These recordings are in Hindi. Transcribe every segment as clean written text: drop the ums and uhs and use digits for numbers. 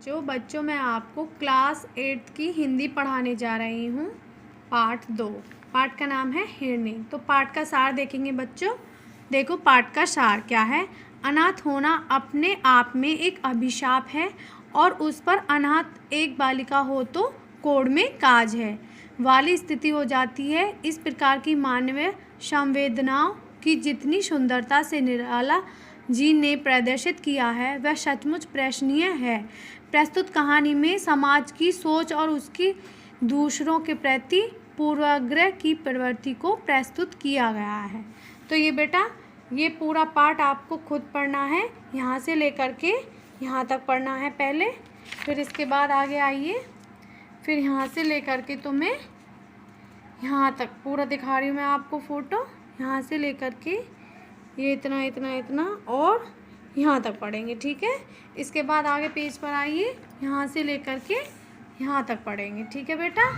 बच्चों मैं आपको क्लास 8 की हिंदी पढ़ाने जा रही हूँ। पाठ 2। पाठ का नाम है हिरनी। तो पाठ का सार देखेंगे बच्चों। देखो पाठ का सार क्या है। अनाथ होना अपने आप में एक अभिशाप है और उस पर अनाथ एक बालिका हो तो कोड़ में काज है वाली स्थिति हो जाती है। इस प्रकार की मानवीय संवेदनाओं की जितनी सुंदरता से निराला जी ने प्रदर्शित किया है वह सचमुच प्रशंसनीय है। प्रस्तुत कहानी में समाज की सोच और उसकी दूसरों के प्रति पूर्वाग्रह की प्रवृत्ति को प्रस्तुत किया गया है। तो ये बेटा ये पूरा पाठ आपको खुद पढ़ना है, यहाँ से लेकर के यहाँ तक पढ़ना है पहले, फिर इसके बाद आगे आइए, फिर यहाँ से लेकर के तुम्हें यहाँ तक पूरा दिखा रही हूँ मैं आपको फ़ोटो। यहाँ से लेकर के ये इतना इतना इतना और यहाँ तक पढ़ेंगे, ठीक है। इसके बाद आगे पेज पर आइए, यहाँ से लेकर के यहाँ तक पढ़ेंगे, ठीक है बेटा।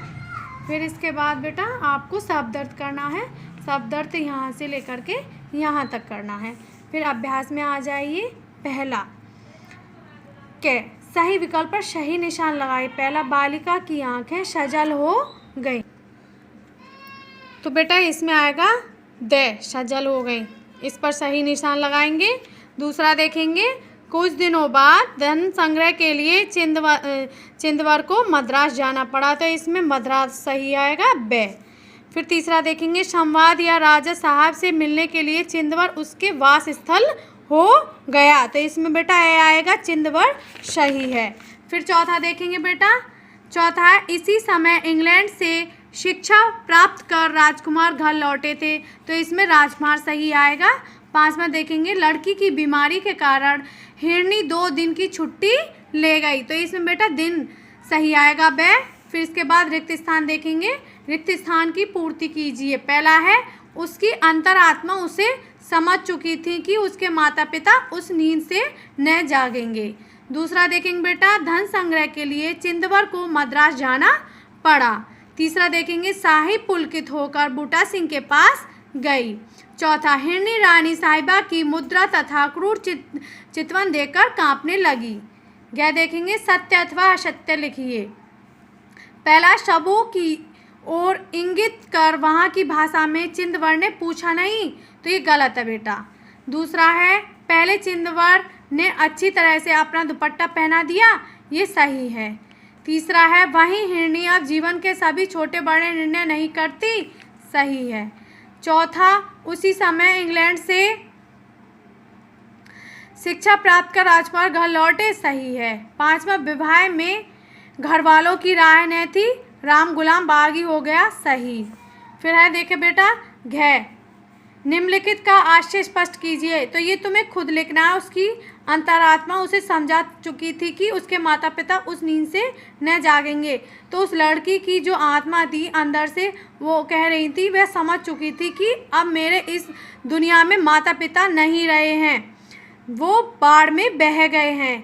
फिर इसके बाद बेटा आपको शब्द अर्थ करना है। शब्द अर्थ यहाँ से लेकर के यहाँ तक करना है। फिर अभ्यास में आ जाइए। पहला के सही विकल्प पर सही निशान लगाइए। पहला बालिका की आंखें सजल हो गई, तो बेटा इसमें आएगा दे सजल हो गई, इस पर सही निशान लगाएंगे। दूसरा देखेंगे कुछ दिनों बाद धन संग्रह के लिए चिंदवर को मद्रास जाना पड़ा, तो इसमें मद्रास सही आएगा बे। फिर तीसरा देखेंगे संवाद या राजा साहब से मिलने के लिए चिंदवर उसके वास स्थल हो गया, तो इसमें बेटा ए आएगा चिंदवर सही है। फिर चौथा देखेंगे बेटा, चौथा है इसी समय इंग्लैंड से शिक्षा प्राप्त कर राजकुमार घर लौटे थे, तो इसमें राजकुमार सही आएगा। पांचवा देखेंगे लड़की की बीमारी के कारण हिरनी 2 दिन की छुट्टी ले गई, तो इसमें बेटा दिन सही आएगा बे। फिर इसके बाद रिक्त स्थान देखेंगे, रिक्त स्थान की पूर्ति कीजिए। पहला है उसकी अंतरात्मा उसे समझ चुकी थी कि उसके माता पिता उस नींद से न जागेंगे। दूसरा देखेंगे बेटा धन संग्रह के लिए चिंदवर को मद्रास जाना पड़ा। तीसरा देखेंगे शाही पुलकित होकर बूटा सिंह के पास गई। चौथा हिरनी रानी साहिबा की मुद्रा तथा क्रूर चितवन देखकर कांपने लगी। यह देखेंगे सत्य अथवा असत्य लिखिए। पहला शबों की ओर इंगित कर वहाँ की भाषा में चिंदवर ने पूछा नहीं, तो ये गलत है बेटा। दूसरा है पहले चिंदवर ने अच्छी तरह से अपना दुपट्टा पहना दिया, ये सही है। तीसरा है वहीं हिरनी अब जीवन के सभी छोटे बड़े निर्णय नहीं करती, सही है। चौथा उसी समय इंग्लैंड से शिक्षा प्राप्त कर राजकुमार घर लौटे, सही है। पांचवा विवाह में घर वालों की राय न थी, राम गुलाम बागी हो गया, सही। फिर है देखे बेटा घ निम्नलिखित का आशय स्पष्ट कीजिए, तो ये तुम्हें खुद लिखना है। उसकी अंतरात्मा उसे समझा चुकी थी कि उसके माता पिता उस नींद से न जागेंगे, तो उस लड़की की जो आत्मा थी अंदर से वो कह रही थी, वह समझ चुकी थी कि अब मेरे इस दुनिया में माता पिता नहीं रहे हैं, वो बाढ़ में बह गए हैं,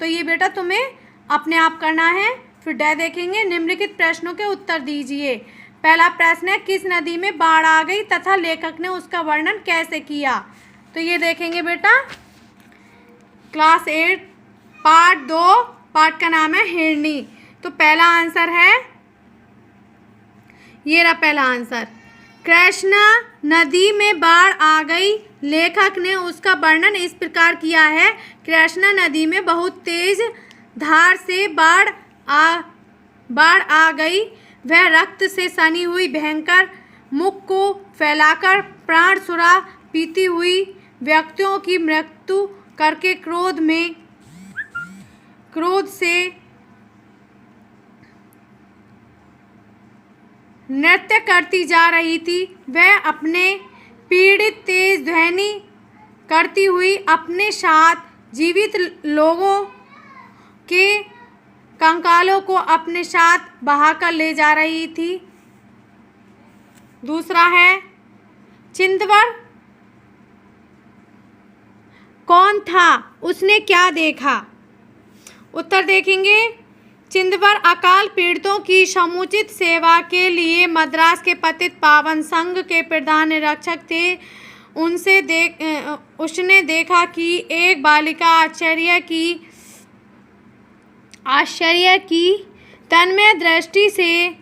तो ये बेटा तुम्हें अपने आप करना है। फिर डे देखेंगे निम्नलिखित प्रश्नों के उत्तर दीजिए। पहला प्रश्न है किस नदी में बाढ़ आ गई तथा लेखक ने उसका वर्णन कैसे किया, तो ये देखेंगे बेटा क्लास 8 पार्ट 2 पाठ का नाम है हिरनी। तो पहला आंसर है, ये रहा पहला आंसर, कृष्णा नदी में बाढ़ आ गई, लेखक ने उसका वर्णन इस प्रकार किया है। कृष्णा नदी में बहुत तेज धार से बाढ़ आ गई, वह रक्त से सनी हुई भयंकर मुख को फैलाकर प्राण सुरा पीती हुई व्यक्तियों की मृत्यु करके क्रोध से नृत्य करती जा रही थी। वह अपने पीड़ित तेज ध्वनि करती हुई अपने साथ जीवित लोगों के कंकालों को अपने साथ बहाकर ले जा रही थी। दूसरा है चिंदवर कौन था, उसने क्या देखा। उत्तर देखेंगे चिंदवर अकाल पीड़ितों की समुचित सेवा के लिए मद्रास के पतित पावन संघ के प्रधान निरीक्षक थे। उसने देखा कि एक बालिका आश्चर्य की तन्मय दृष्टि से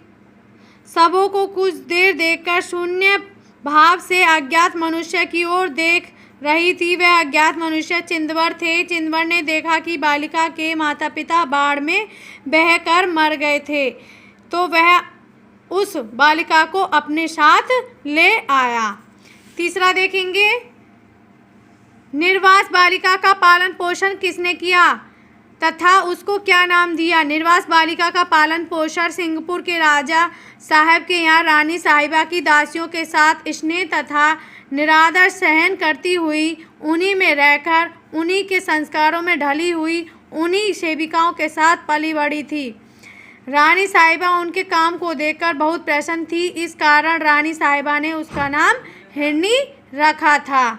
सबों को कुछ देर देखकर शून्य भाव से अज्ञात मनुष्य की ओर देख रही थी। वह अज्ञात मनुष्य चिंदवर थे। चिंदवर ने देखा कि बालिका के माता पिता बाढ़ में बहकर मर गए थे, तो वह उस बालिका को अपने साथ ले आया। तीसरा देखेंगे, निर्वास बालिका का पालन पोषण किसने किया तथा उसको क्या नाम दिया। निर्वास बालिका का पालन पोषण सिंहपुर के राजा साहब के यहाँ रानी साहिबा की दासियों के साथ स्नेह तथा निरादर सहन करती हुई, उन्हीं में रहकर, उन्हीं के संस्कारों में ढली हुई, उन्हीं सेविकाओं के साथ पली बड़ी थी। रानी साहिबा उनके काम को देखकर बहुत प्रसन्न थी, इस कारण रानी साहिबा ने उसका नाम हिरनी रखा था।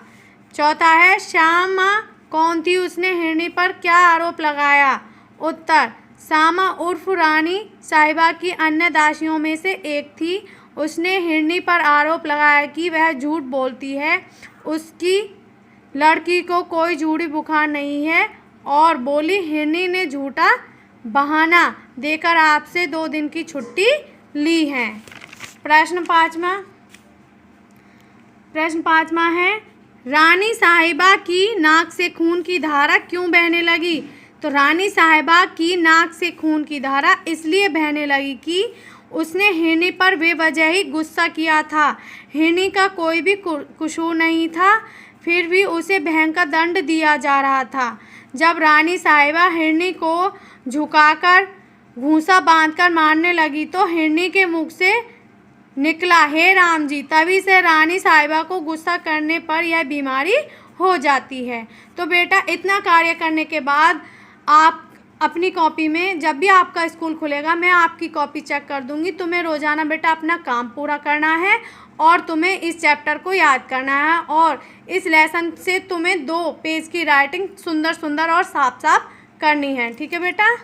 चौथा है, श्यामा कौन थी, उसने हिरनी पर क्या आरोप लगाया। उत्तर, श्यामा उर्फ रानी साहिबा की अन्य दासियों में से एक थी। उसने हिरनी पर आरोप लगाया कि वह झूठ बोलती है, उसकी लड़की को कोई जूड़ी बुखार नहीं है, और बोली हिरनी ने झूठा बहाना देकर आपसे 2 दिन की छुट्टी ली है। प्रश्न पाँचवा है, रानी साहिबा की नाक से खून की धारा क्यों बहने लगी। तो रानी साहिबा की नाक से खून की धारा इसलिए बहने लगी कि उसने हिरनी पर बेवजह ही गुस्सा किया था। हिरनी का कोई भी कसूर नहीं था, फिर भी उसे भयंकर दंड दिया जा रहा था। जब रानी साहिबा हिरनी को झुकाकर घूंसा बांधकर मारने लगी तो हिरनी के मुख से निकला, हे राम जी। तभी से रानी साहिबा को गुस्सा करने पर यह बीमारी हो जाती है। तो बेटा, इतना कार्य करने के बाद आप अपनी कॉपी में, जब भी आपका स्कूल खुलेगा, मैं आपकी कॉपी चेक कर दूंगी। तुम्हें रोज़ाना बेटा अपना काम पूरा करना है और तुम्हें इस चैप्टर को याद करना है, और इस लेसन से तुम्हें 2 पेज की राइटिंग सुंदर सुंदर और साफ साफ करनी है। ठीक है बेटा।